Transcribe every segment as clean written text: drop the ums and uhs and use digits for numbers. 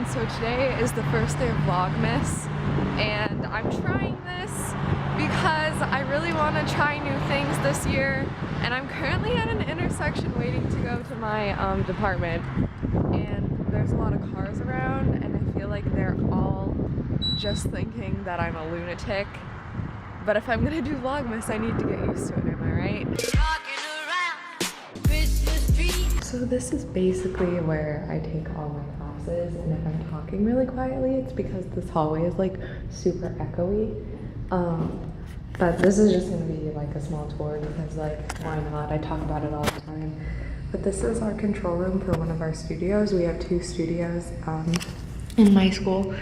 everyone, so today is the first day of Vlogmas and I'm trying this because I really want to try new things this year, and I'm currently at an intersection waiting to go to my department, and there's a lot of cars around and I feel like they're all just thinking that I'm a lunatic, but if I'm gonna do Vlogmas I need to get used to it, am I right? So this is basically where I take all my classes, and if I'm talking really quietly it's because this hallway is like super echoey. But this is just gonna be like a small tour because like why not? I talk about it all the time. But this is our control room for one of our studios. We have 2 studios in my school,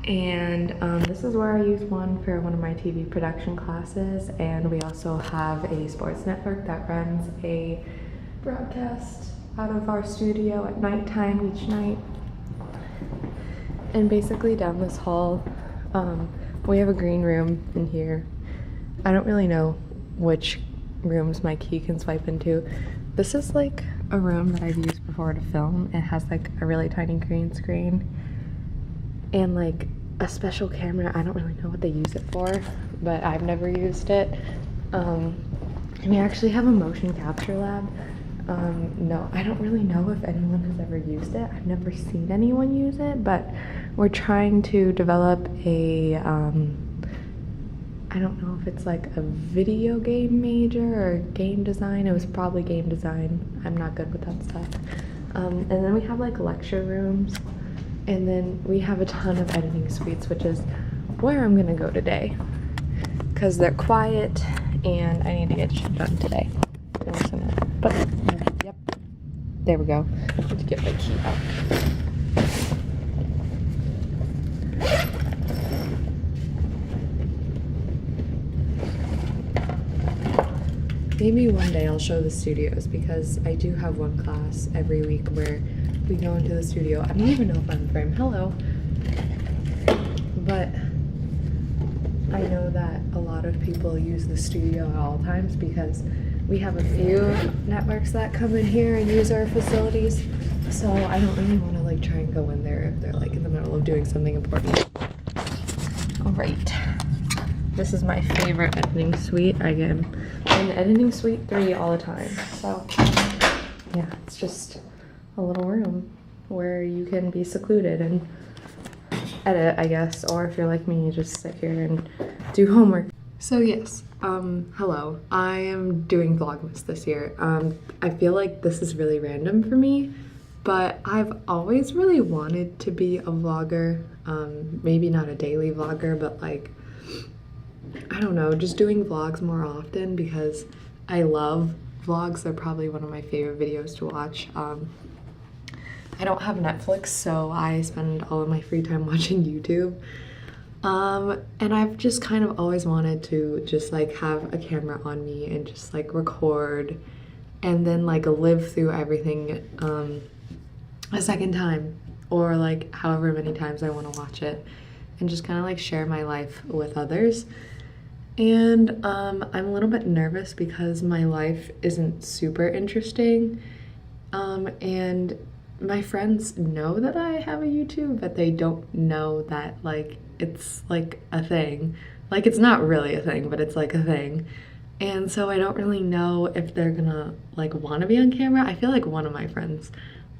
and this is where I use one for one of my TV production classes, and we also have a sports network that runs a broadcast out of our studio at nighttime each night. And basically down this hall we have a green room in here. I don't really know which rooms my key can swipe into. This is like a room that I've used before to film. It has like a really tiny green screen and like a special camera. I don't really know what they use it for, but I've never used it. And we actually have a motion capture lab. No, I don't really know if anyone has ever used it. I've never seen anyone use it, but we're trying to develop a, I don't know if it's like a video game major or game design. It was probably game design. I'm not good with that stuff. And then we have like lecture rooms, and then we have a ton of editing suites, which is where I'm gonna go today because they're quiet and I need to get shit done today. But yep, there we go. I have to get my key out. Maybe one day I'll show the studios because I do have one class every week where we go into the studio. I don't even know if I'm in frame. Hello. But I know that a lot of people use the studio at all times because we have a few networks that come in here and use our facilities, so I don't really want to like try and go in there if they're like in the middle of doing something important. All right, this is my favorite editing suite. I get in editing suite 3 all the time, so yeah, it's just a little room where you can be secluded and edit, I guess, or if you're like me, you just sit here and do homework. So yes, hello. I am doing Vlogmas this year. I feel like this is really random for me, but I've always really wanted to be a vlogger. Maybe not a daily vlogger, but like, I don't know, just doing vlogs more often because I love vlogs. They're probably one of my favorite videos to watch. I don't have Netflix, so I spend all of my free time watching YouTube. And I've just kind of always wanted to just like have a camera on me and just like record and then like live through everything a second time, or like however many times I want to watch it, and just kind of like share my life with others. And I'm a little bit nervous because my life isn't super interesting, and my friends know that I have a YouTube, but they don't know that like it's like a thing. Like it's not really a thing, but it's like a thing. And so I don't really know if they're gonna like want to be on camera. I feel like one of my friends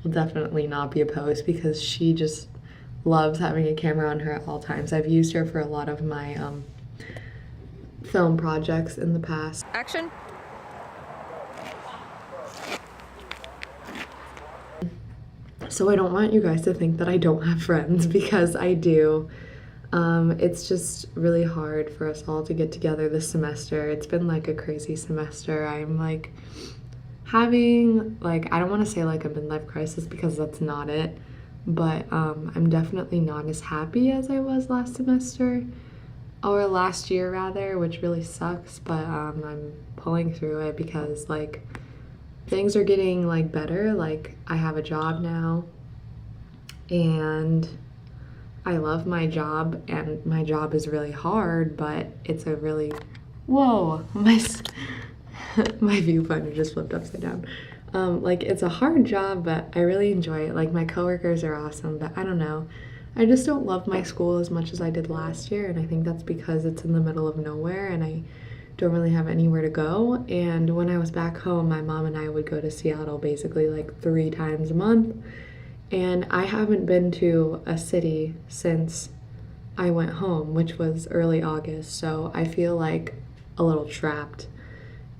will definitely not be opposed because she just loves having a camera on her at all times. I've used her for a lot of my film projects in the past. Action. So I don't want you guys to think that I don't have friends, because I do. It's just really hard for us all to get together this semester. It's been like a crazy semester. I'm like having like, I don't want to say like a midlife crisis because that's not it, but I'm definitely not as happy as I was last semester, or last year rather, which really sucks, but I'm pulling through it because like things are getting like better. Like I have a job now and I love my job, and my job is really hard, but it's a really, whoa, my viewfinder just flipped upside down. Like, it's a hard job, but I really enjoy it. Like, my coworkers are awesome, but I don't know. I just don't love my school as much as I did last year, and I think that's because it's in the middle of nowhere and I don't really have anywhere to go. And when I was back home, my mom and I would go to Seattle basically like 3 times a month. And I haven't been to a city since I went home, which was early August. So I feel like a little trapped.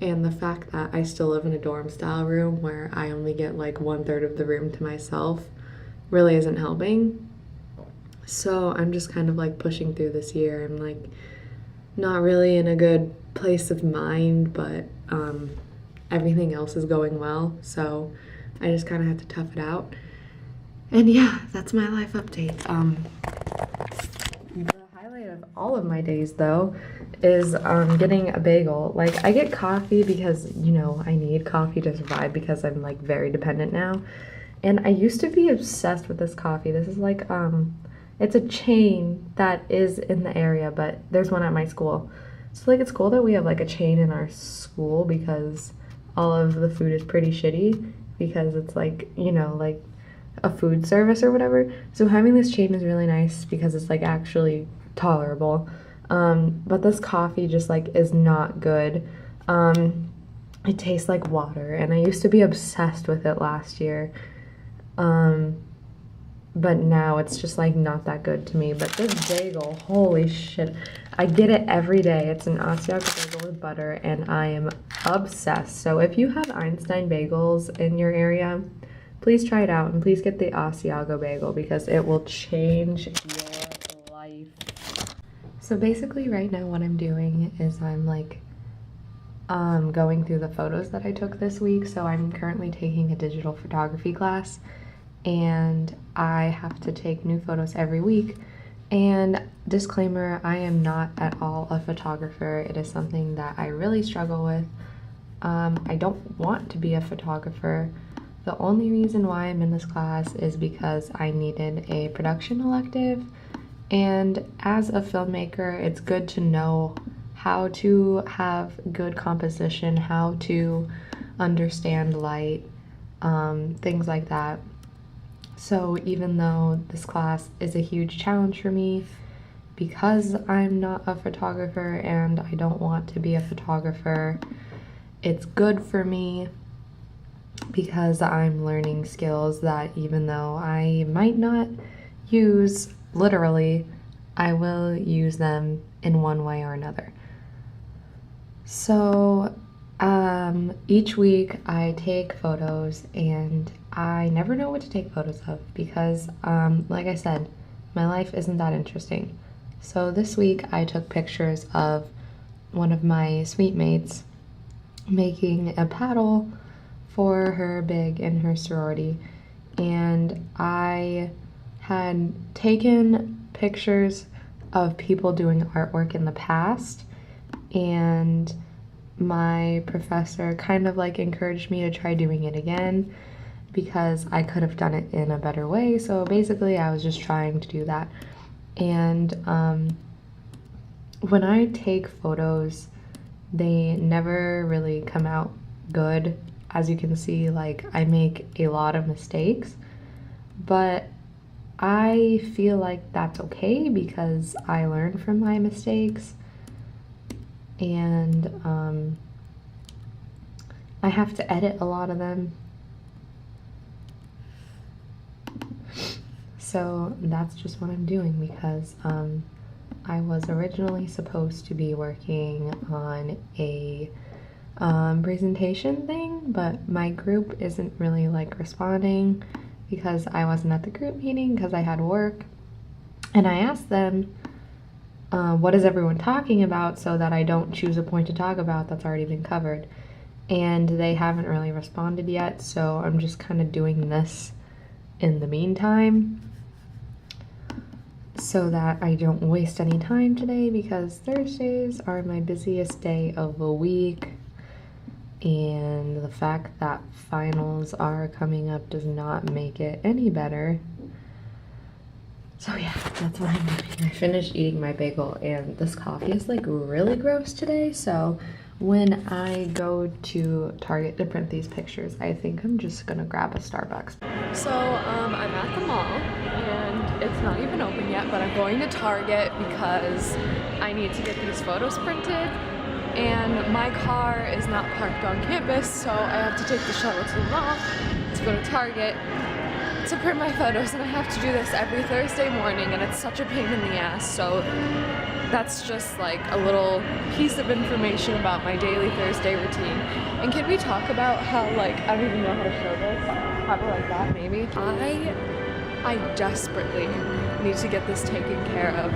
And the fact that I still live in a dorm style room where I only get like 1/3 of the room to myself really isn't helping. So I'm just kind of like pushing through this year. I'm like not really in a good place of mind, but everything else is going well. So I just kind of have to tough it out. And yeah, that's my life update. The highlight of all of my days though is getting a bagel. Like, I get coffee because, you know, I need coffee to survive because I'm like very dependent now. And I used to be obsessed with this coffee. This is like it's a chain that is in the area, but there's one at my school. So like, it's cool that we have like a chain in our school because all of the food is pretty shitty because it's like, you know, like a food service or whatever. So having this chain is really nice because it's like actually tolerable. But this coffee just like is not good. It tastes like water, and I used to be obsessed with it last year. But now it's just like not that good to me. But this bagel, holy shit, I get it every day. It's an Asiago bagel with butter, and I am obsessed. So if you have Einstein bagels in your area, please try it out, and please get the Asiago bagel because it will change your life. So basically right now what I'm doing is I'm like going through the photos that I took this week. So I'm currently taking a digital photography class, and I have to take new photos every week. And disclaimer, I am not at all a photographer. It is something that I really struggle with. I don't want to be a photographer. The only reason why I'm in this class is because I needed a production elective. And as a filmmaker, it's good to know how to have good composition, how to understand light, things like that. So even though this class is a huge challenge for me, because I'm not a photographer and I don't want to be a photographer, it's good for me because I'm learning skills that even though I might not use literally, I will use them in one way or another. So each week I take photos, and I never know what to take photos of because like I said, my life isn't that interesting. So this week I took pictures of one of my suite mates making a paddle for her big in her sorority, and I had taken pictures of people doing artwork in the past, and my professor kind of like encouraged me to try doing it again because I could have done it in a better way. So basically I was just trying to do that. And when I take photos, they never really come out good. As you can see, like, I make a lot of mistakes, but I feel like that's okay because I learn from my mistakes. And I have to edit a lot of them. So that's just what I'm doing because I was originally supposed to be working on a presentation thing, but my group isn't really like responding because I wasn't at the group meeting because I had work. And I asked them, what is everyone talking about, so that I don't choose a point to talk about that's already been covered. And they haven't really responded yet, so I'm just kind of doing this in the meantime so that I don't waste any time today, because Thursdays are my busiest day of the week, and the fact that finals are coming up does not make it any better. So yeah, that's what I'm doing. I finished eating my bagel, and this coffee is like really gross today, so when I go to Target to print these pictures, I think I'm just gonna grab a Starbucks. So I'm at the mall and it's not even open yet, but I'm going to Target because I need to get these photos printed and my car is not parked on campus, so I have to take the shuttle to the mall to go to Target to print my photos, and I have to do this every Thursday morning and it's such a pain in the ass. So that's just like a little piece of information about my daily Thursday routine. And can we talk about how, like, I don't even know how to show this, probably like that maybe. I desperately need to get this taken care of.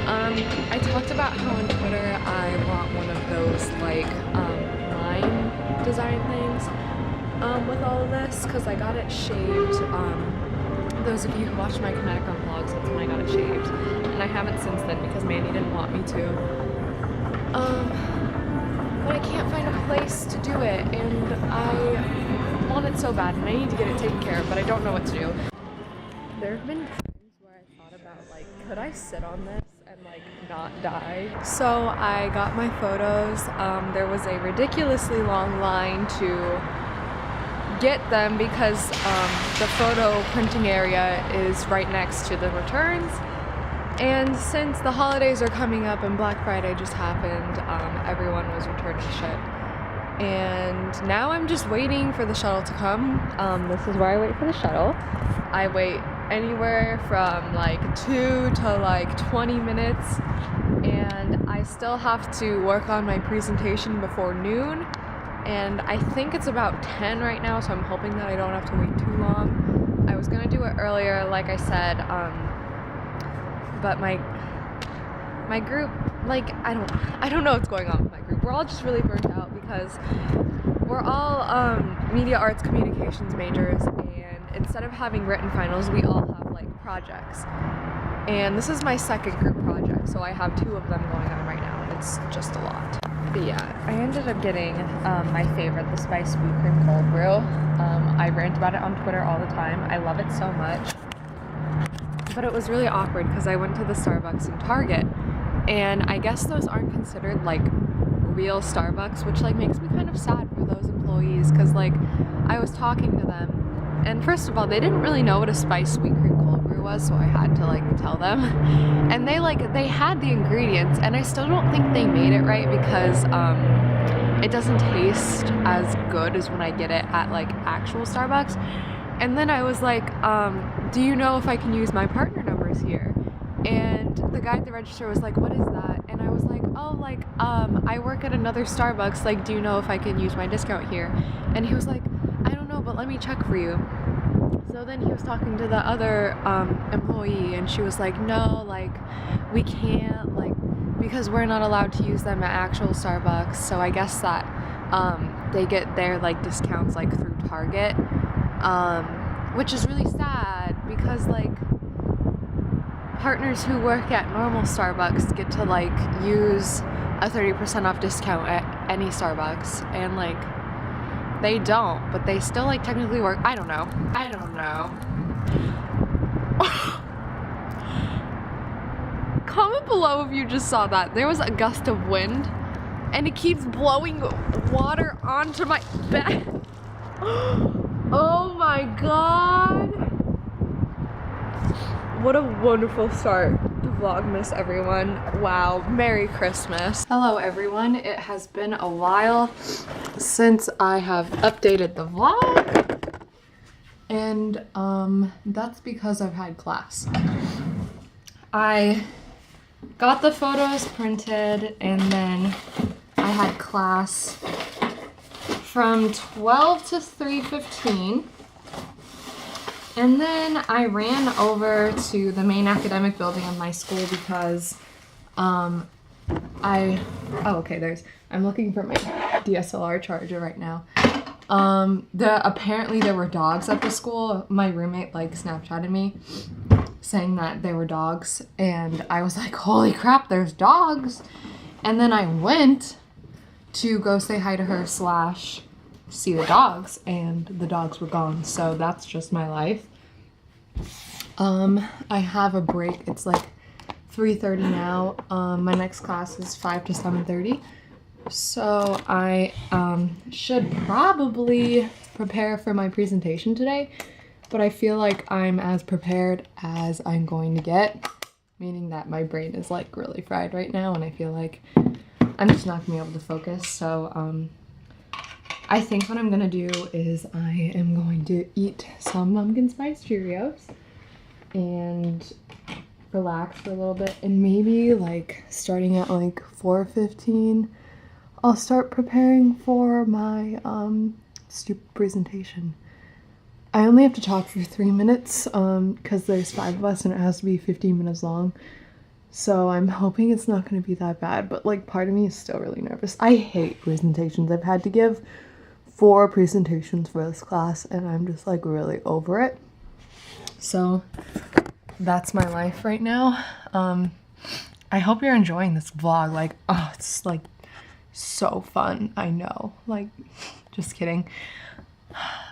I talked about how on Twitter I want one of those like line design things with all of this, because I got it shaved. Those of you who watch my Kinetic on vlogs, that's when I got it shaved. And I haven't since then because Mandy didn't want me to. But I can't find a place to do it, and I want it so bad, and I need to get it taken care of, but I don't know what to do. There have been times where I thought about, like, could I sit on this and, like, not die? So I got my photos. There was a ridiculously long line to get them because the photo printing area is right next to the returns, and since the holidays are coming up and Black Friday just happened, everyone was returning shit, and now I'm just waiting for the shuttle to come. This is where I wait for the shuttle. I wait anywhere from like 2 to like 20 minutes, and I still have to work on my presentation before noon. And I think it's about 10 right now, so I'm hoping that I don't have to wait too long. I was gonna do it earlier, like I said, but my group, like, I don't know what's going on with my group. We're all just really burnt out because we're all media arts communications majors, and instead of having written finals, we all have like projects. And this is my second group project, so I have 2 of them going on right now, and it's just a lot. But yeah, I ended up getting my favorite, the Spice Sweet Cream Cold Brew. I rant about it on Twitter all the time. I love it so much. But it was really awkward because I went to the Starbucks in Target, and I guess those aren't considered like real Starbucks, which like makes me kind of sad for those employees, because like I was talking to them, and first of all, they didn't really know what a Spice Sweet Cream Cold Brew was, so I had to like tell them. And they had the ingredients, and I still don't think they made it right because it doesn't taste as good as when I get it at like actual Starbucks. And then I was like, do you know if I can use my partner numbers here? And the guy at the register was like, what is that? And I was like, oh, like, I work at another Starbucks, like, do you know if I can use my discount here? And he was like, I don't know, but let me check for you. So then he was talking to the other employee, and she was like, no, like, we can't, like, because we're not allowed to use them at actual Starbucks. So I guess that they get their like discounts like through Target, which is really sad because like partners who work at normal Starbucks get to like use a 30% off discount at any Starbucks, and like they don't, but they still like technically work. I don't know. Comment below if you just saw that. There was a gust of wind and it keeps blowing water onto my bed. Oh my god. What a wonderful start to Vlogmas, everyone. Wow, Merry Christmas. Hello everyone, it has been a while since I have updated the vlog, and that's because I've had class. I got the photos printed, and then I had class from 12 to 3:15. And then I ran over to the main academic building of my school because I'm looking for my DSLR charger right now. Apparently there were dogs at the school. My roommate like Snapchatted me saying that there were dogs, and I was like, holy crap, there's dogs. And then I went to go say hi to her / see the dogs, and the dogs were gone. So that's just my life. I have a break. It's like 3:30 now. My next class is 5 to 7:30. So I should probably prepare for my presentation today, but I feel like I'm as prepared as I'm going to get, meaning that my brain is like really fried right now and I feel like I'm just not gonna be able to focus. So I think what I'm gonna do is I am going to eat some pumpkin spice Cheerios and relax for a little bit, and maybe like starting at like 4:15 I'll start preparing for my stupid presentation. I only have to talk for 3 minutes because there's 5 of us and it has to be 15 minutes long. So I'm hoping it's not going to be that bad, but like part of me is still really nervous. I hate presentations. I've had to give 4 presentations for this class and I'm just like really over it. So that's my life right now. I hope you're enjoying this vlog. Like, oh, it's like so fun. I know, like, just kidding.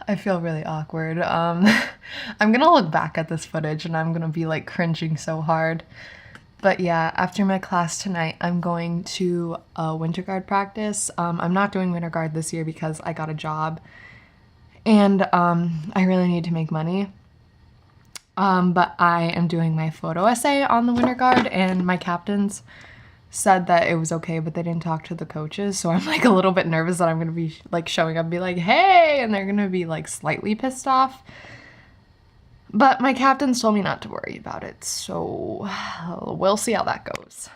I feel really awkward. I'm gonna look back at this footage and I'm gonna be like cringing so hard. But yeah, after my class tonight, I'm going to a winter guard practice. I'm not doing winter guard this year because I got a job and I really need to make money. But I am doing my photo essay on the winter guard, and my captains said that it was okay, but they didn't talk to the coaches, so I'm like a little bit nervous that I'm gonna be like showing up and be like, hey, and they're gonna be like slightly pissed off. But my captains told me not to worry about it, so we'll see how that goes.